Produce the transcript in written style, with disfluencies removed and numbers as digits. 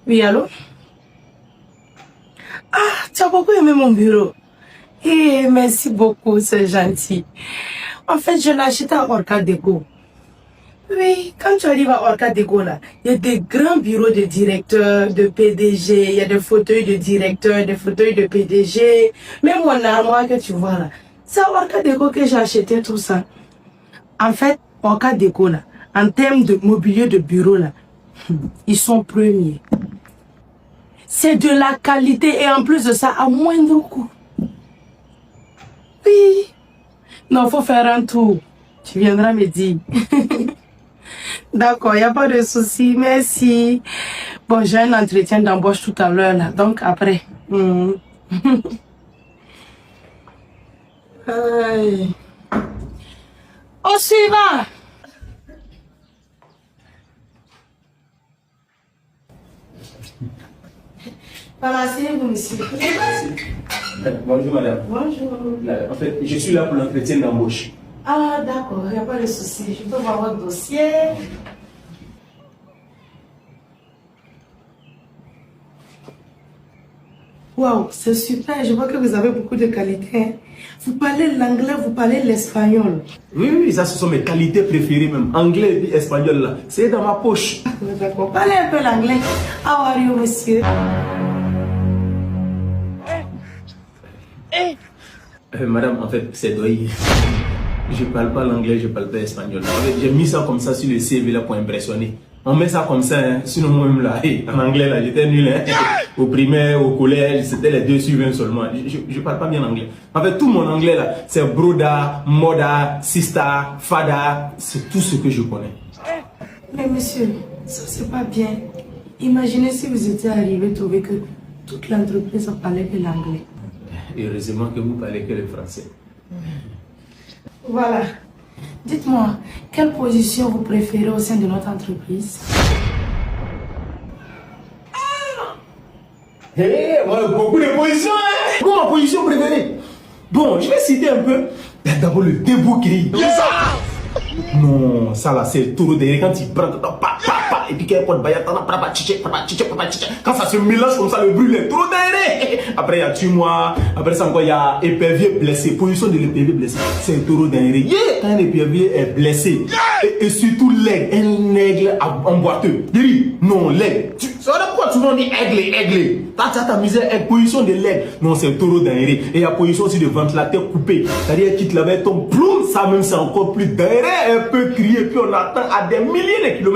Oui, allô? Ah, tu as beaucoup aimé mon bureau. Eh, merci beaucoup, c'est gentil. En fait, je l'ai acheté à Orca Déco. Oui, quand tu arrives à Orca Déco, là, il y a des grands bureaux de directeurs, de PDG, il y a des fauteuils de directeurs, des fauteuils de PDG. Même mon armoire que tu vois là, c'est à Orca Déco que j'ai acheté tout ça. En fait, Orca Déco, là, en termes de mobilier de bureau, là, ils sont premiers. C'est de la qualité et en plus de ça, à moindre coût. Oui. Non, faut faire un tour. Tu viendras me dire. D'accord, il n'y a pas de souci. Merci. Bon, j'ai un entretien d'embauche tout à l'heure, là. Donc, après. Aïe. Au suivant. Passez-vous, monsieur. Bonjour madame. Bonjour. En fait, je suis là pour l'entretien d'embauche. Ah, d'accord, il n'y a pas de souci. Je peux voir votre dossier. Waouh, c'est super. Je vois que vous avez beaucoup de qualités. Vous parlez l'anglais, vous parlez l'espagnol. Oui, ça ce sont mes qualités préférées même. Anglais et espagnol là, c'est dans ma poche. D'accord, parlez un peu l'anglais. How are you, monsieur? Madame, en fait, c'est doyer. Je parle pas l'anglais, je parle pas l'espagnol. En fait, j'ai mis ça comme ça sur le CV là pour impressionner. On met ça comme ça, hein. Sinon moi-même là, en anglais là, j'étais nul. Hein. Au primaire, au collège, c'était les 2 sur 20 seulement. Je parle pas bien anglais. En fait, tout mon anglais là, c'est broda, moda, sista, fada, c'est tout ce que je connais. Mais monsieur, ça c'est pas bien. Imaginez si vous étiez arrivé à trouver que toute l'entreprise parlait que l'anglais. Heureusement que vous parlez que le français. Voilà. Dites-moi, quelle position vous préférez au sein de notre entreprise? Moi, beaucoup de positions, hein. Quoi ma position préférée? Bon, je vais citer un peu. D'abord le débouquerie. Non, ça là, c'est le taureau derrière quand il prend, et puis qu'il y a un pot de bayat, quand ça se mélange comme ça, le bruit, le taureau derrière. Après, il y a tue-moi. Après ça, encore, il y a épervier blessé. Position de l'épervier blessé. C'est le taureau derrière. Quand un épervier est blessé, et surtout l'aigle, un aigle emboîteux. Non, l'aigle. C'est pourquoi souvent on dit aigle. T'as ta misère, position de l'aigle. Non, c'est le taureau derrière. Et il y a position aussi de ventilateur coupé. C'est-à-dire qu'il te l'avait ton ploum, ça même c'est encore plus derrière. Un peu crier, puis on attend à des milliers de kilomètres.